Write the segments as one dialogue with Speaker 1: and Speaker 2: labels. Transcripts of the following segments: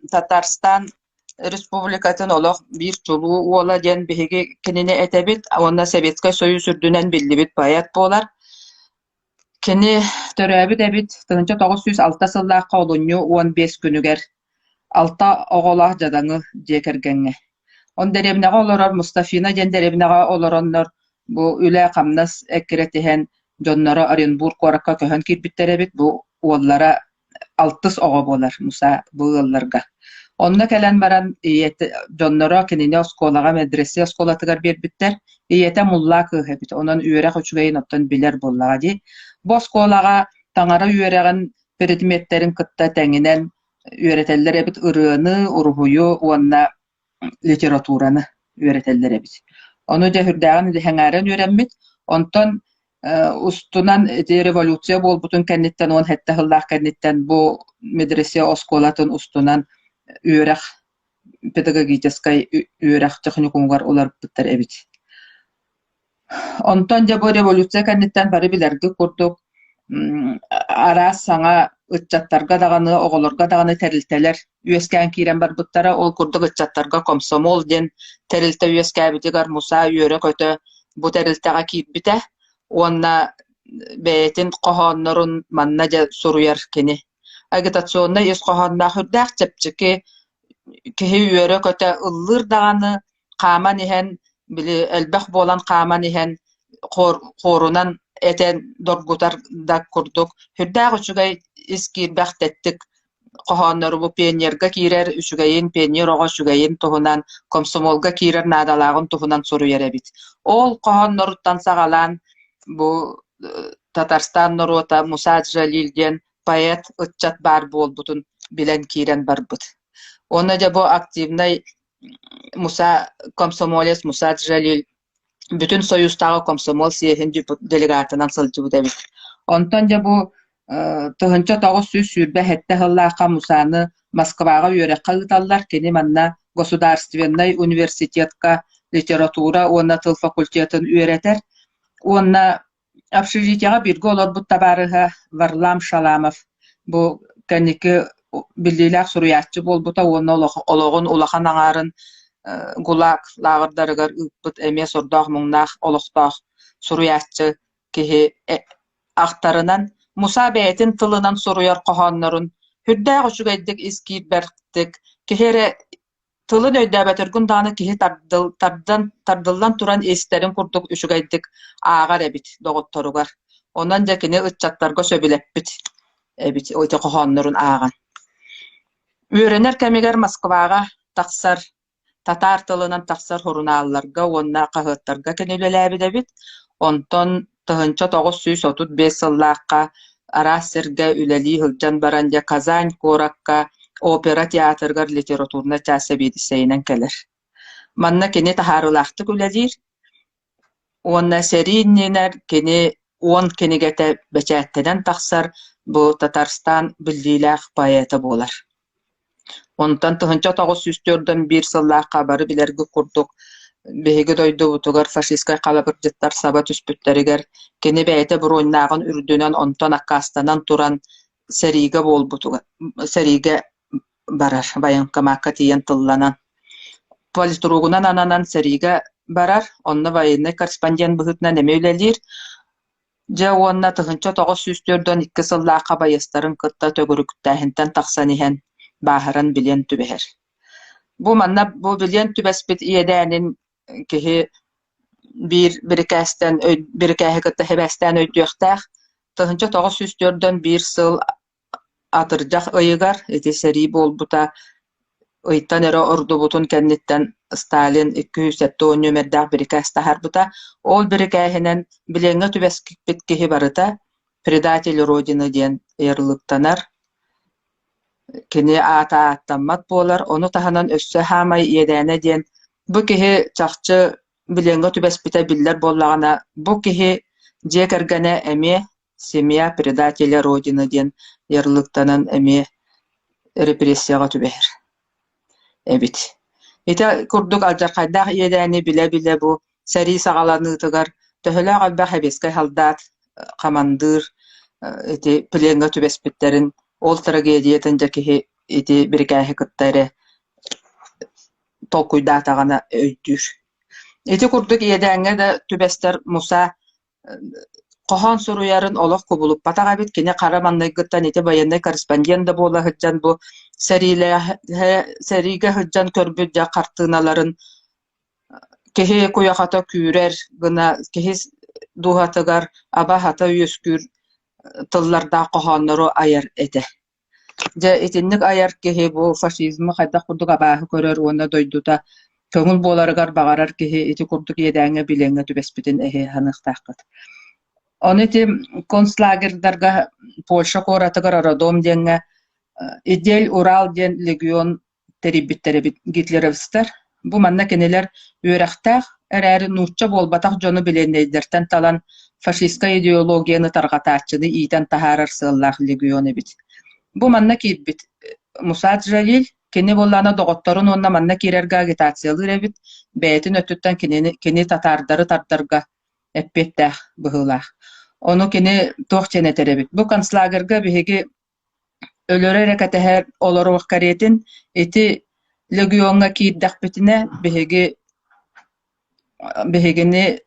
Speaker 1: Tatarstan Respublikatın olaq bir çoluğu ola den bihigi kinini etebit, onna Sovetska Soyuz sürdünen billibit bayat bolar. Kini törəbi debit 1906 sıllıqqa olunyu 15 günüger alta oğolaq jadaňy jekergeňe. On derebinaga oloror Mustafina den derebinaga oloronlar bu üle kamnas ekiretihen jonnara Orenburg korakka köhön kirbitterebit bu ollara altыс ogo bolar Musa bu yıllarga. Onna kelen baran jonnara kinini oskolaga medrese oskolatygar berbitter. Iyete mulla kıhebit. Onun üyerek uçugayin ottan biler bollaga di. Bu oskolaga taňara üyeregen predmetlerin kıtta tenginen üyereteller ebit ırığını, urhuyu, onna literaturany üyereteller ebit. Onu da hürdägen heňären üyerenmit. Ondan ustunan revolüsiýa bolbutun kennitten on hette hyllah kennitten bu medrese oskolatyn ustunan üyerek pedagogической üyerek technikumgar olar bitler ebit. Ondan da bu revolüsiýa kennitten bari bilergi kurduk. Ara saňa ıççattarga dagany, ogolarga dagany terilteler üyeskän kiren bar buttara ol kurduk ıççattarga komsomol den terilte üyeskäbitigar Musa üyerek öte bu teriltega kirbite. Onna betin qohonnorun mannaja suruyar kini. Agitatsionna is qohonna hürdäk çepçiki kihi üyerek öte ıllyr dagany qaman ihen bili elbэх bolan qaman ihen qorunan eten dorgutar da kurduk. Hürdäk üçügey iskirbäk tettik. Qohonnoru bu pionierga kirer, üçügeyin pionier oga üçügeyin tohunan komsomolga kirer nadalagyn tohunan suruyar ebit. Ol qohonnoruttan sagalan bu Tatarstan norota Musa Jalilden poet ıççat bar bolbutun bilen kiren barbut. Ona da bu aktivnay Musa komsomoles Musa Jalil bütün soyuztağı komsomol siyehinci delegatynan sılcı debit. Ondan da bu tığınça toğuz sürbe hette hıllaqa Musany Moskvaga üyerek kayıtallar keni manna Gosударственный universitetka literatura ona tıl fakultetini üyereter. Onna общежитиега birge olar bu tabarıha Varlam Shalamov bu kenniki bildiler suruyatçı bolbuta ona oloğun ulahan aňaryn gulak lagyrdarygar ıpyt emes ordaq muňnaq oloqtaq suruyatçı kihi aktarynan Musa beýetin tylynan suruyar qohonnorun hürdäk üçügeydik iskip berdik kihere tılın öýdäbetergün dany kihi tardyldan turan eslerin kurduk üçügeydik agar ebit dogottorugar. Ondan da kini ıççatlarga söbilepbit ebit oýta qohonnorun agan. Üýrener kemiger Moskvaga taksar tatar tylynan taksar horunallarga onna qahytlarga kenileläbi debit. Ondan 1935 syllarga Arasirge üleli hılcan baranja Kazan korakka opera teatrgar literaturna çäsebidi seýnen keler. Manna kini taharylaktyk üledir. Onna serinnener kini 10 kenigete beçätteden taksar bu Tatarstan bildiler poeta bolar. Ondan 1934den bir syllarga bary bilergi kurduk. Behigi doydu butugar faşistkay kalabırjytlar sabat üspütleriger keni beýete bir oýnagyn ürdünen ondan akkastanan turan serige bolbutugar. Serige barar bayanka makka tiýen tyllanan. Politrugunan ananan serige barar. Onna waýynny korrespondent byhytna neme ülelir. Ja onna 1934den 2 syllarga baýastaryň kıtta tögürüktähinden taksan ihen baharan bilen tübeher. Bu manna bu bilen tübespit ýedänin kihi bir kästen bir kähekte hebästen öýdüýäktäk 1934den bir syl atyrjak öýügar eti seri bolbuta öýtan ere ordubutun kennitten Stalin 207 nömerde bir käste harbuta ol bir kähinen bileňe tübespit kihi barıta predatel rodiny diýen ýerliktanar kini attammat bolar onu tahanan össö hamay ýedäne diýen bu kihi çaqçı bileňe tübespite biller bollagana bu kihi jekergene emi semya predatelя rodiny diýen ýerliktanan emi repressiýaga tüber. Ebit. Ite kurduk aljarkayda ýedäni bile bu seri sagalanytygar töhele galba hebeskay haldat kamandyr eti bileňe tübespitlerin ol tragediýeten jekihi ити биркәһе кыттары толкуйдаатагана өйдүр. Ити курдук иедәңгә да түбәстер Муса коһон суруярын олох кубулуп патага бит кини кара манныйгыттан ити военный корреспондент да буола хыджан бу сәриге хыджан көрбүт жа картыналарын кеһи куяхата күүрер гына кеһи дуһатыгар аба хата үөскүр тылларда кохоннору аяр эте. Жа итинник аяр кеһи бу фашизмы хайдах курдук абааһы көрөр уонна дойдута көңүл буоларыгар багарар кеһи ити курдук иедээҥҥэ билэҥҥэ түбэспитин эһи ханыахтааххыт. Оны ити концлагердарга Польша коратыгар Родом диэҥҥэ Идель Урал диэн легион терибиттеребит гитлеровстар. Бу манна кенелер үөрэхтаах эрээри нуучча буолбатах дьону билээннэйдэртэн талан фашистка идеологияны таргатааччыны иитэн тахаарар сыаллаах легион эбит. Бу манна киирбит Муса Джалил кини боллана доҕотторун онна манна киирэргэ агитациялыыр эбит бэйэтин өттүттэн кини татаардары тардарга эппиэттээх быһыылаах. Ону кини туох чэнэтерэбит. Бу концлагерга биһиги өлөрөр экэтэһэр олоруох кариэтин ити легионга киирдэхпитине биһигини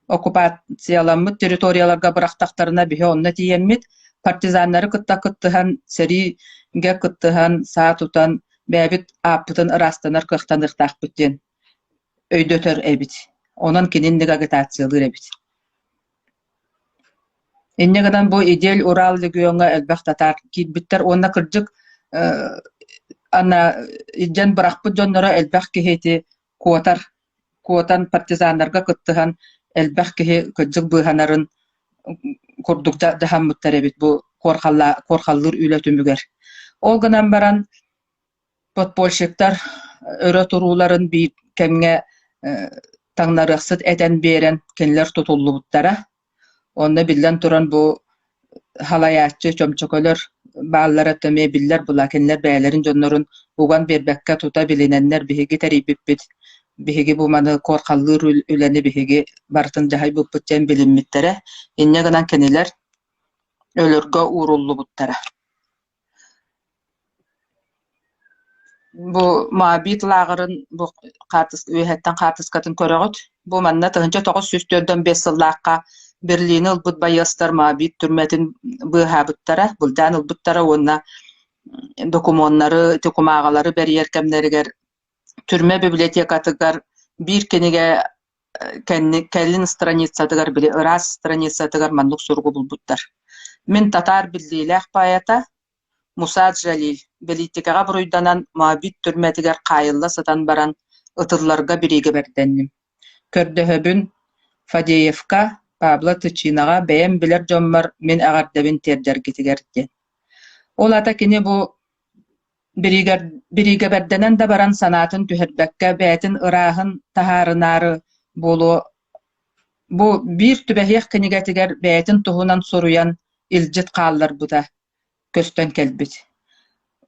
Speaker 1: оккупацияламмыт территорияларга бырахтахтарына биһи онна тиеммит партизаннары кыттыхан сэриге кыттыхан саатутан бэбит ааппытын ырастанар кыахтаныахтаахпыт диэн өйдөтөр эбит. Онон кининдик агитациялыыр эбит. Иннегадан бу Идель Урал легионга элбэх татар киирбиттер онна кырдьык ана идден бырахпыт дьоннора элбэх киһити куотан партизаннарга кыттыхан элбэх киһи кырдьык быыһанарын курдук дахаммыттар эбит бу корхаллыыр үлөтүмүгэр. Ол гынан баран подпольщиктар өрө турууларын бии кемге таңнарыахсыт этен биэрен кенилер тутуллубуттара. Онна билден туран бу халаяччы чөмчөкөлөр бааллара төмө биллер була кенилер бээлерин дьоннорун уган бербекке тута билиненнер биһиги терибиппит. Биһиги бу маны корхаллыыр үлени биһиги бартын жаһай буппутчен билинмиттере. Инне гынан кенилер өлөргө ууруллубуттара. Бу маабит лагырын бу үөһэттен катыскатын көрөгөт. Бу манна тыгынча 904-5 сыллаакка Берлини ылбыт байыстар маабит түрмэтин быыһаабыттара, булдаан ылбыттара уонна докумоннары, текумаагалары бэрийэр кэмнэригэр түрмэ библиотекатыгар бир кениге кэллин страницатыгар били ырас страницатыгар маннук сургу булбуттар. Мен татар биллилээх паята Муса Джалил белитикага буруйданан маабит түрмэтигер кайылла сатан баран ытылларга бириге берденним. Көрдөһөбүн Фадеевка Пабло Тычинага бэйэм билер дьоммар мен агардабин тердергитигерден. Ол ата кини бу бириге берденен да баран санаатын түһэрбэкке бээтин ырааһын тахаарынары болу бу бир түбэһиэх кинигетигер бээтин туһунан соруян илдьит хааллар бута көстөн келбит.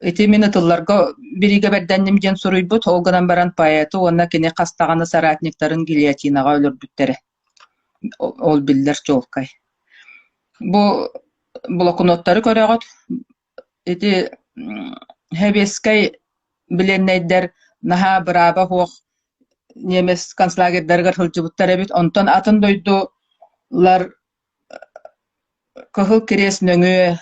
Speaker 1: Ити мен ытылларга бириге берденним диэн соруйбут, ол гынан баран поэты онна кини кастаганы соратниктарын гильотинага өлөрбүттере. Ол биллер жолкай. Бу блокноттары көрөгөт. Ити хебескай биленнейдер наха браба хуох немес концлагердерге хылжыбыттар эбит. Онтон атын дойдулар кыһыл кирес нөңүө,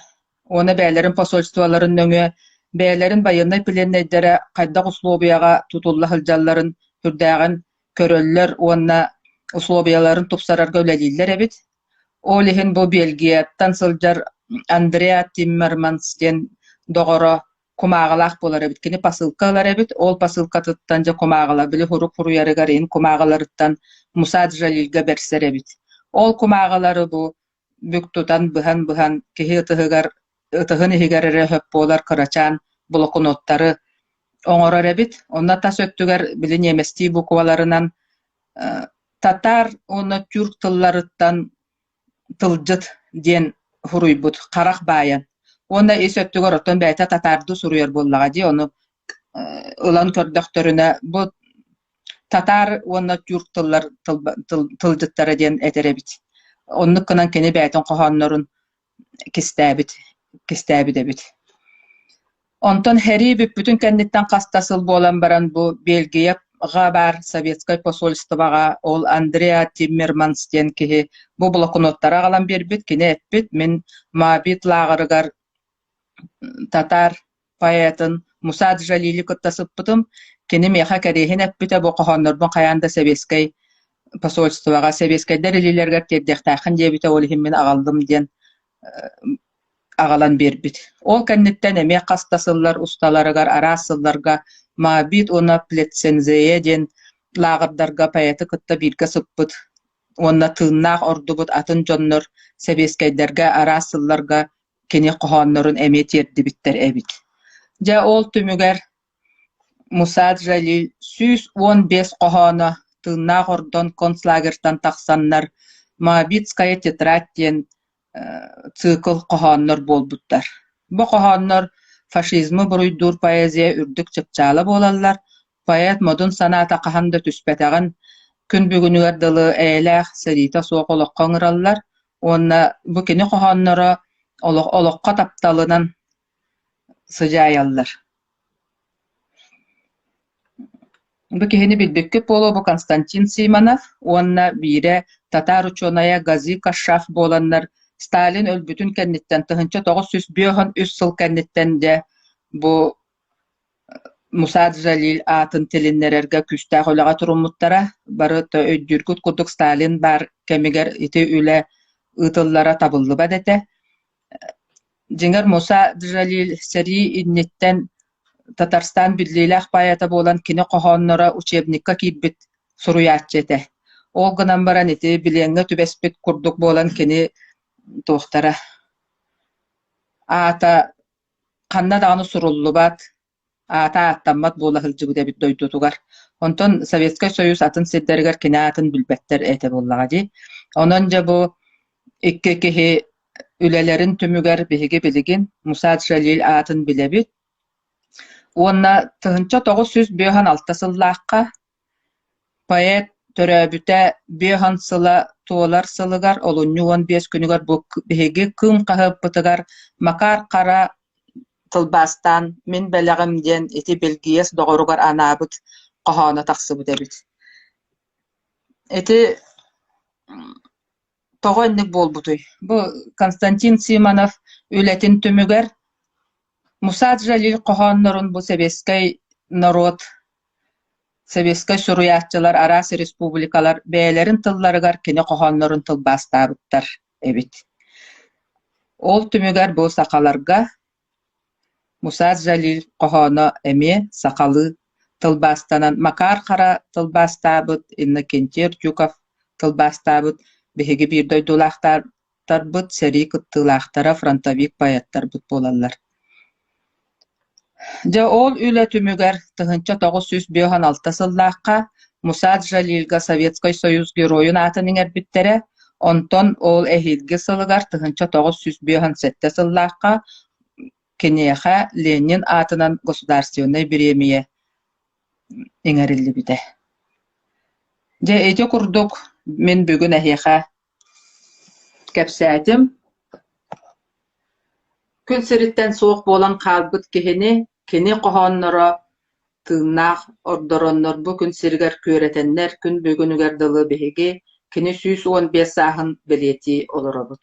Speaker 1: оны бээлерин посольстволарын нөңүө, бээлерин байыннай биленнейдере кайдак условияга тутулла хылжалларын хүрдägen көрөллөр, онна условияларын тупсарарга үлэлиллер эбит. Ол иһин бу Бельгияттан сылжар Андреа Тиммерманс ден доҕоро кумаагалаах болар эбит. Кини посылкалар эбит. Ол посылкатыттан же кумаагала били хурук хуруярыгар ин кумаагаларыттан Муса Джалилге берсер эбит. Ол кумаагалары бу бүк тутан быһан киһи ытыһын иһигерере höp болар кырачаан блокноттары оҥорор эбит. Онна тас өттүгер били немести букваларынан татар оны тюрк тылларыттан тылжыт диэн хуруйбут карах бааyan. Онна эсөттүгөр оттон бэйта татарды суруяр боллага ди оны ылан көрдөктөрүнө бу татар оны тюрк тыллар тылжыттары диэн этеребит. Оннук кынан кени бэйтен кохоннорун кистээбит эбит. Онтон хери бүппүтүн кэнниттен кастасыл болан баран бу Бельгияга бар советской посольствоға ол Андреа Тиммерманс ден киһи бу блокноттара калан бербит кини эппит мен Мабит лагырыгар татар поэтын Муса Джалили кыттасыппытым кини меха керехин эппите бу кохоннордун каянда советской посольствоға советскайдар илилерге тердехтахын дебите ол мен агалдым ден агалан бербит. Ол кэнниттен эме кастасыллар усталарыгар арасылларга Мабит уна плецензее ден лагырдарга поэты кытта бирге сыппыт. Онна тыыннаах ордубут атын жоннор советскайдарга арасылларга кини кохоннорун эме тердибиттер эбит. Жа ол түмүгер Муса Джалил 115 кохоно тыыннаах ордон концлагерьтан тахсаннар Мабитская тетрадь ден цикл кохоннор болбуттар. Бу кохоннор фашизмы буруйдур поэзия үрдүк чыпчаала болаллар. Поэт модун санаата каханда түспетаган күн бүгүнүгер дылы эйлэх сарита суоқолоққа ыңыраллар. Онна бу кини кохонноро олоққа тапталынан сыжаяллар. Бу кихини билбекке болу бу Константин Симонов, онна бире татар ученая Гази Кашшаф боланнар Сталин өлбүтүн кэнниттен тыһынча 903 сыл кэнниттен де бу Муса Джалил атын тилиннерерге күстәх олага турумуттара бары өйдүргүт курдук Сталин бар кемигер ити үле ытыллара табыллыба дете. Жиңер Муса Джалил сери иннеттен Татарстан бирлилэх паята болан кини кохоннора учебникка кийбит суруяччете. Ол гынан баран ити билеңге түбеспит курдук болан кини туохтара. Ата канна даганы суруллубат, ата аттаммат буола хылжыбы дебит дойдутугар. Онтон Советский Союз атын сиддергер кини атын билбеттер эте боллага ди. Онон жа бу икки кихи үлелерин түмүгер биһиги билигин Муса Джалил атын билебит. Онна тыһынча 906 сыллаакка поэт төрөбүтэ бехан сыла туолар сылыгар олунню 15 күнүгөр бу биһиги кым каһыппытыгар Макар кара тылбастан мен белегим ден ити Белгиес догоругар анабыт кохона таксыбыт эбит. Эти тогонник болбутуй. Бу Константин Симонов үлетин түмүгер Муса Джалил кохоннорун бу советский народ, советский суруятчылар, арасы республикалар бээлерин тылларыгар кини кохоннорун тылбастабыттар эбит. Ол түмүгер бу сакаларга Муса Джалил кохоно эме сакалы тылбастанан Макар кара тылбастабыт, Иннокентий Жуков тылбастабыт, биһиги бирдой дулахтарбыт, сери кыттылахтара фронтовик поэттарбыт болаллар. Жа ол үле түмүгер тыһынча 906 сыллаакка Муса Джалилга Советский Союз героюн атын иңербиттере, онтон ол эхилги сылыгар тыһынча 907 сыллаакка Кенеха Ленин атынан государственной премия иңерилли бите. Жа эти курдук мен бүгүн эхеха кепсәтим. Күн сириттен соох болан калбыт кихини кини кохонноро тыыннаах ордороннор бу күн сиригер күөретеннер күн бүгүнүгер дылы биһиги кини 115 саахын билети олоробут.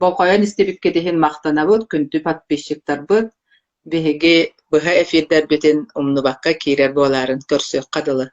Speaker 1: Болкоян истебикке дехин мактанабыт, күнтү подписчиктарбыт, биһиги быха эфирдер битин умнубакка кирер боларын көрсөк кадылы.